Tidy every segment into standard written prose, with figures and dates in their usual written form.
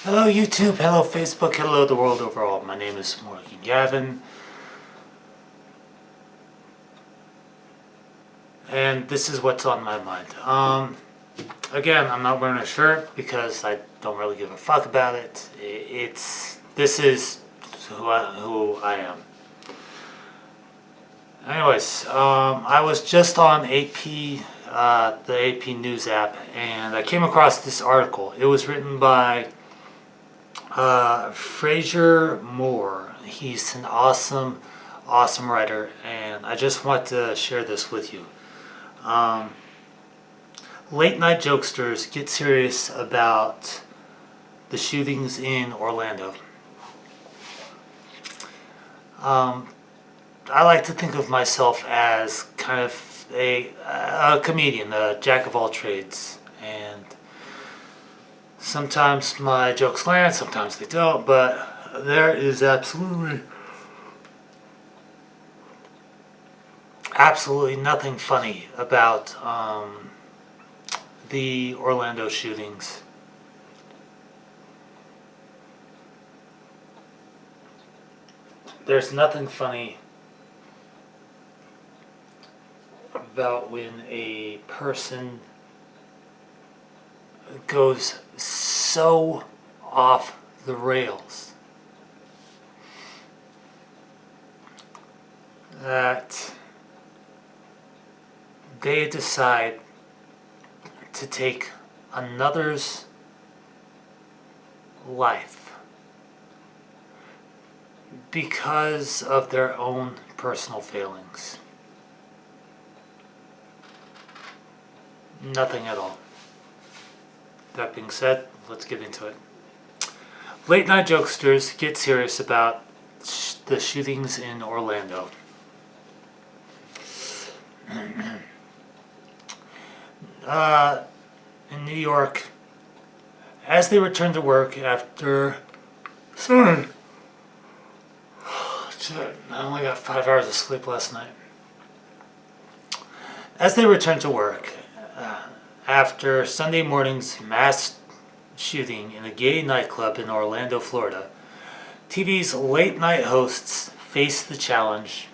Hello YouTube, hello Facebook, hello the world overall. My name is Gavin. And this is what's on my mind. Again, I'm not wearing a shirt because I don't really give a fuck about it. This is who I am. Anyways, I was just on AP, the AP News app, and I came across this article. It was written by Fraser Moore. He's an awesome writer, and I just want to share this with you. Late night jokesters get serious about the shootings in Orlando. I like to think of myself as kind of a comedian, a jack of all trades, and sometimes my jokes land, sometimes they don't, but there is absolutely nothing funny about the Orlando shootings. There's nothing funny about when a person goes so off the rails that they decide to take another's life because of their own personal failings. Nothing at all. That being said, let's get into it. Late night jokesters get serious about the shootings in Orlando. In New York, as they return to work after... Sorry. I only got 5 hours of sleep last night. As they return to work, after Sunday morning's mass shooting in a gay nightclub in Orlando, Florida, TV's late night hosts face the challenge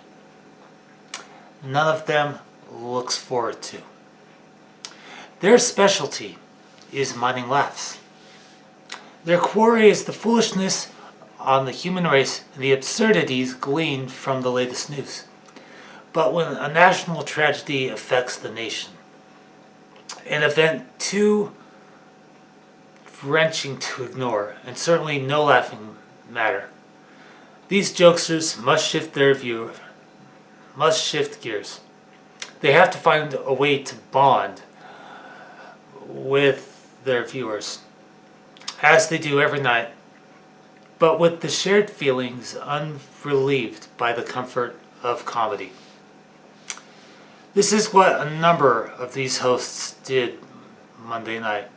none of them looks forward to. Their specialty is mining laughs. Their quarry is the foolishness on the human race and the absurdities gleaned from the latest news. But when a national tragedy affects the nation, an event too wrenching to ignore, and certainly no laughing matter, these jokesters must shift gears. They have to find a way to bond with their viewers, as they do every night, but with the shared feelings unrelieved by the comfort of comedy. This is what a number of these hosts did Monday night,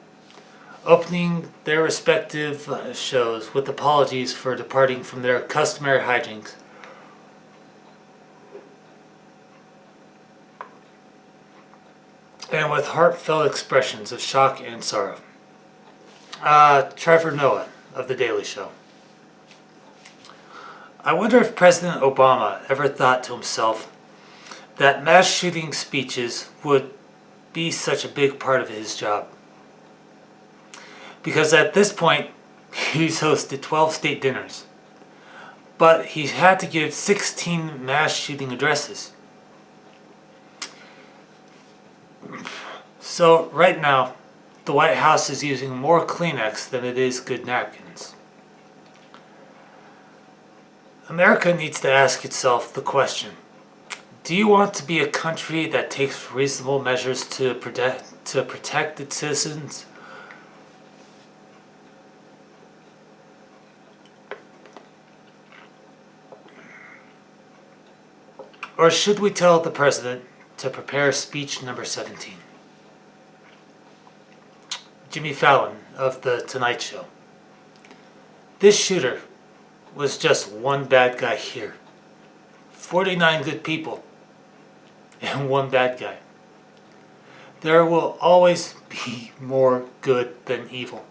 opening their respective shows with apologies for departing from their customary hijinks. And with heartfelt expressions of shock and sorrow. Trevor Noah of The Daily Show. I wonder if President Obama ever thought to himself that mass shooting speeches would be such a big part of his job. Because at this point, he's hosted 12 state dinners. But he had to give 16 mass shooting addresses. So right now, the White House is using more Kleenex than it is good napkins. America needs to ask itself the question, do you want to be a country that takes reasonable measures to protect its citizens? Or should we tell the president to prepare speech number 17? Jimmy Fallon of The Tonight Show. This shooter was just one bad guy here. 49 good people and one bad guy. There will always be more good than evil.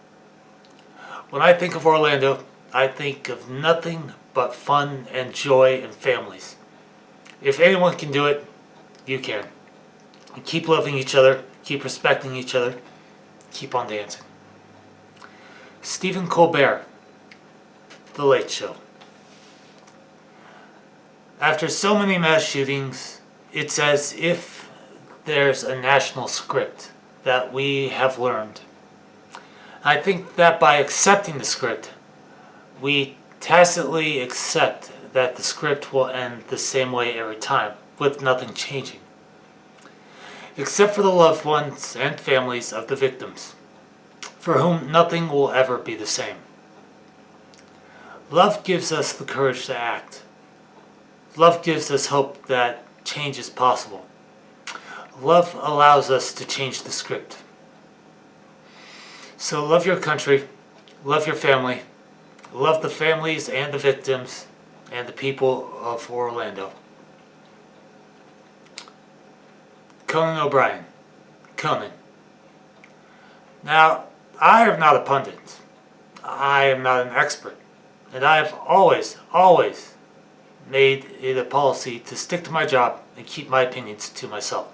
When I think of Orlando, I think of nothing but fun and joy and families. If anyone can do it, you can. Keep loving each other, keep respecting each other, keep on dancing. Stephen Colbert, The Late Show. After so many mass shootings, it's as if there's a national script that we have learned. I think that by accepting the script, we tacitly accept that the script will end the same way every time, with nothing changing. Except for the loved ones and families of the victims, for whom nothing will ever be the same. Love gives us the courage to act. Love gives us hope that change is possible. Love allows us to change the script. So love your country, love your family, love the families and the victims and the people of Orlando. Conan O'Brien. Conan. Now, I am not a pundit. I am not an expert. And I have always made it a policy to stick to my job and keep my opinions to myself.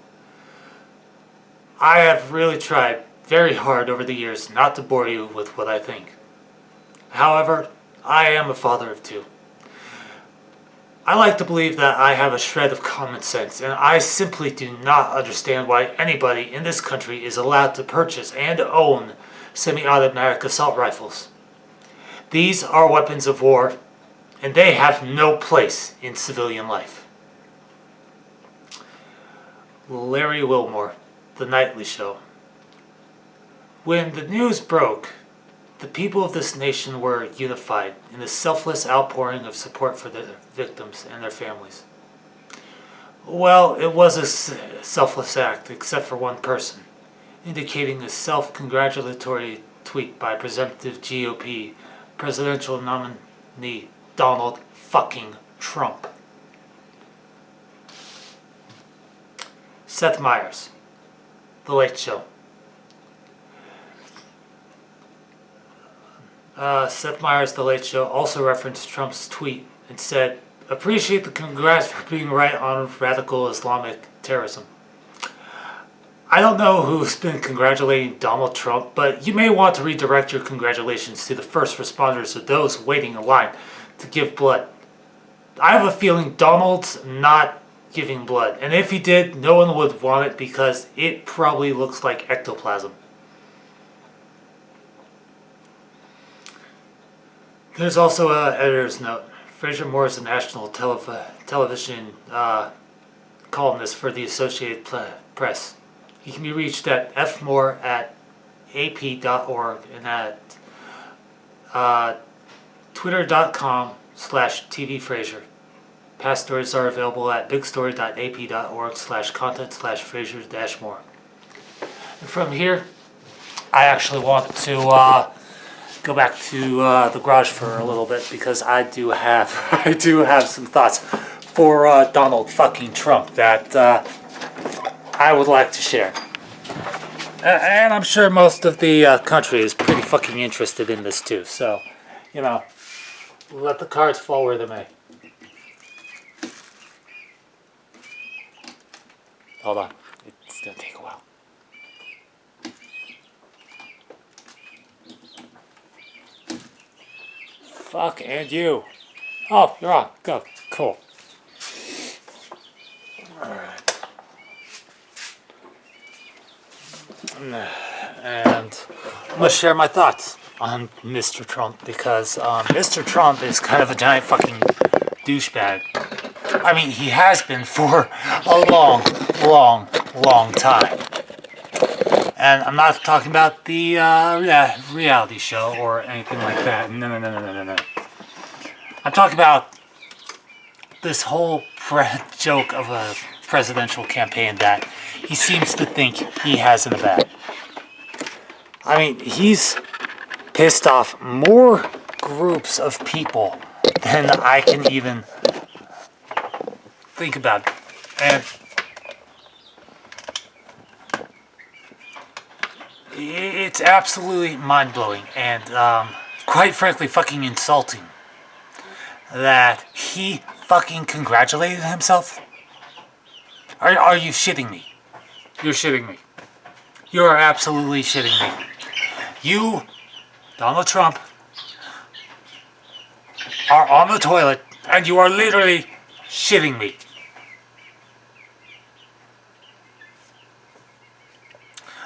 I have really tried very hard over the years not to bore you with what I think. However, I am a father of two. I like to believe that I have a shred of common sense, and I simply do not understand why anybody in this country is allowed to purchase and own semi-automatic assault rifles. These are weapons of war, and they have no place in civilian life. Larry Wilmore, The Nightly Show. When the news broke, the people of this nation were unified in a selfless outpouring of support for the victims and their families. Well, it was a selfless act, except for one person, indicating a self-congratulatory tweet by presumptive GOP presidential nominee Donald fucking Trump. Seth Meyers, The Late Show. Seth Meyers, The Late Show, also referenced Trump's tweet and said, "Appreciate the congrats for being right on radical Islamic terrorism." I don't know who's been congratulating Donald Trump, but you may want to redirect your congratulations to the first responders or those waiting in line to give blood. I have a feeling Donald's not giving blood, and if he did, no one would want it because it probably looks like ectoplasm. There's also an editor's note. Fraser Moore is a national television columnist for the Associated Press. He can be reached at fmore@ap.org and at twitter.com/tvfraser. Past stories are available at bigstory.ap.org/content/Fraser-Moore. And from here, I actually want to go back to the garage for a little bit because I do have some thoughts for Donald fucking Trump that I would like to share. And I'm sure most of the country is pretty fucking interested in this too. So, let the cards fall where they may. Hold on. It's going to take a while. Fuck, and you. Oh, you're on. Go. Cool. Alright. And I'm going to share my thoughts on Mr. Trump because Mr. Trump is kind of a giant fucking douchebag. I mean, he has been for a long time. And I'm not talking about the reality show or anything like that. No. I'm talking about this whole joke of a presidential campaign that he seems to think he has in the bag. I mean, he's pissed off more groups of people than I can even think about. And it's absolutely mind-blowing. And quite frankly fucking insulting that he fucking congratulated himself. Are you shitting me? You're shitting me. You are absolutely shitting me. You, Donald Trump, are on the toilet and you are literally shitting me.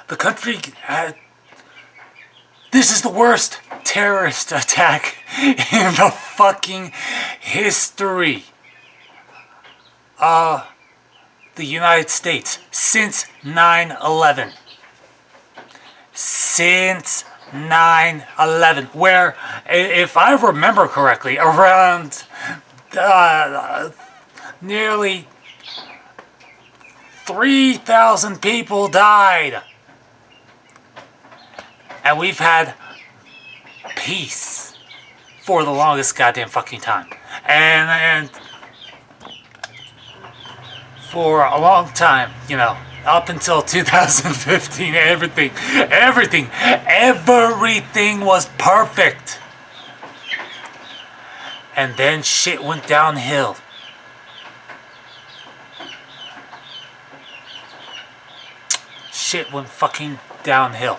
The country this is the worst terrorist attack in the fucking history of the United States since 9/11. Since 9/11, where, if I remember correctly, around nearly 3,000 people died. And we've had peace for the longest goddamn fucking time. And for a long time, you know, up until 2015, everything was perfect. And then shit went downhill. Shit went fucking downhill.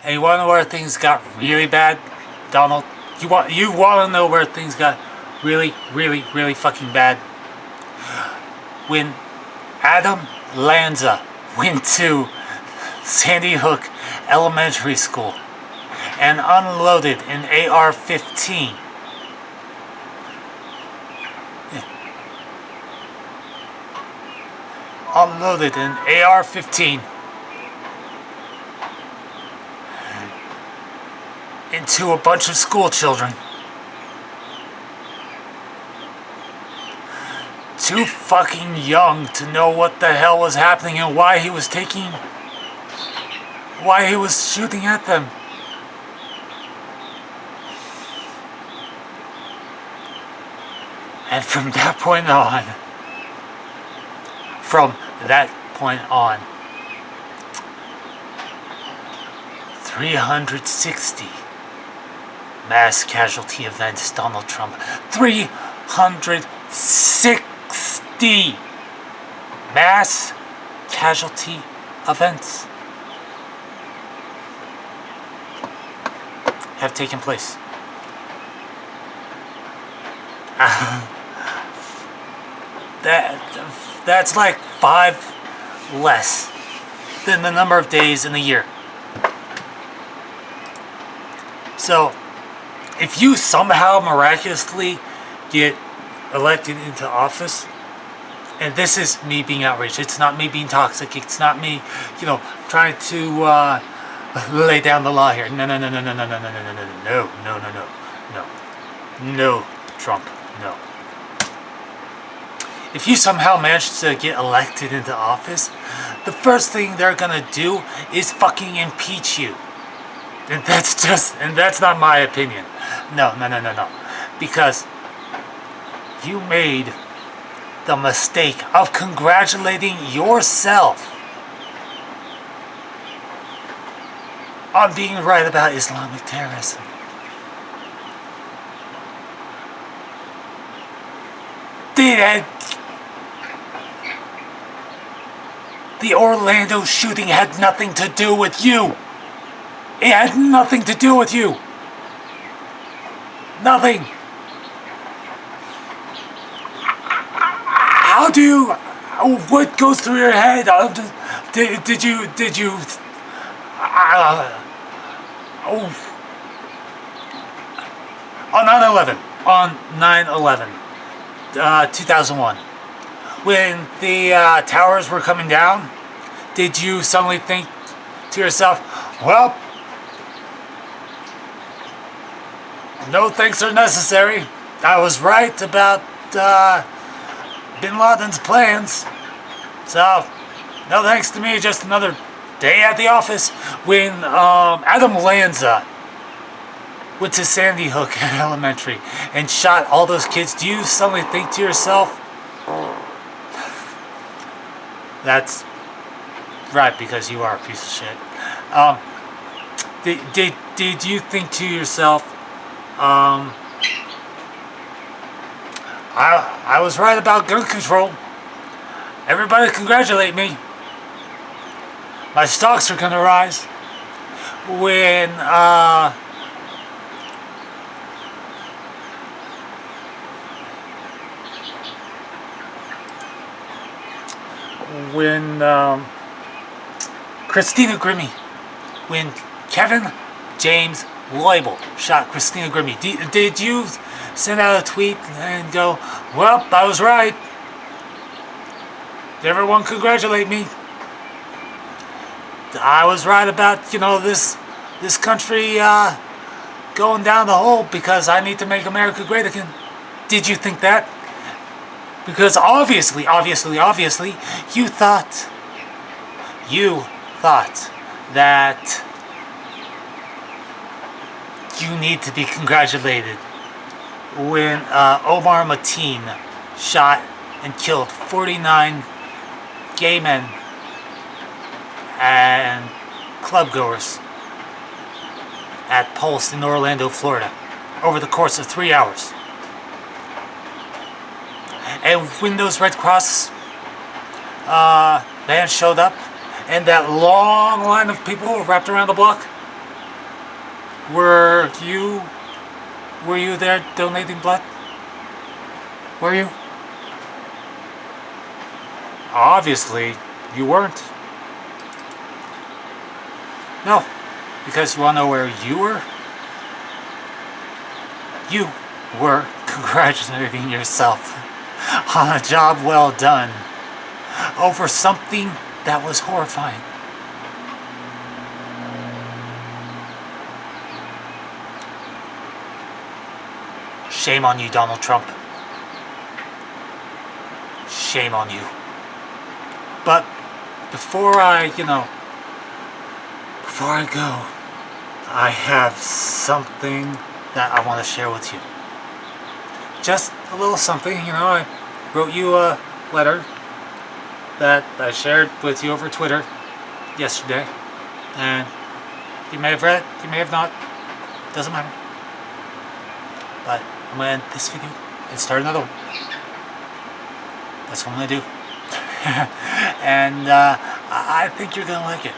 And you want to know where things got really bad, Donald? You want to know where things got really fucking bad? When Adam Lanza went to Sandy Hook Elementary School and unloaded an AR-15. Unloaded an AR-15 into a bunch of school children. Too fucking young to know what the hell was happening and why he was shooting at them. And from that point on, 360 mass casualty events, Donald Trump. 360 mass casualty events have taken place. That's like 5 less than the number of days in the year. So, if you somehow miraculously get elected into office, and this is me being outraged, it's not me being toxic, it's not me, trying to lay down the law here. No, Trump, no. If you somehow manage to get elected into office, the first thing they're gonna do is fucking impeach you. And that's not my opinion. No. Because you made the mistake of congratulating yourself on being right about Islamic terrorism. The Orlando shooting had nothing to do with you. It had nothing to do with you. Nothing. How do you... What goes through your head? Did you... On 9/11, 2001, when the towers were coming down, did you suddenly think to yourself, well, no thanks are necessary. I was right about Bin Laden's plans. So, no thanks to me, just another day at the office. When Adam Lanza went to Sandy Hook Elementary and shot all those kids, do you suddenly think to yourself, that's right, because you are a piece of shit. Did you think to yourself, um, I was right about gun control. Everybody congratulate me. My stocks are gonna rise. When Christina Grimmie, when Kevin James Loibel shot Christina Grimmie, did you send out a tweet and go, well, I was right. Did everyone congratulate me? I was right about, this country going down the hole because I need to make America great again. Did you think that? Because obviously, you thought that you need to be congratulated when Omar Mateen shot and killed 49 gay men and clubgoers at Pulse in Orlando, Florida, over the course of 3 hours. And when those Red Cross vans showed up, and that long line of people wrapped around the block, were you there donating blood? Were you? Obviously, you weren't. No, because you want to know where you were? You were congratulating yourself on a job well done over something that was horrifying. Shame on you, Donald Trump. Shame on you. But before I go, I have something that I want to share with you. Just a little something, I wrote you a letter that I shared with you over Twitter yesterday. And you may have read it, you may have not. Doesn't matter. But I'm going to end this video and start another one. That's what I'm going to do. And I think you're going to like it.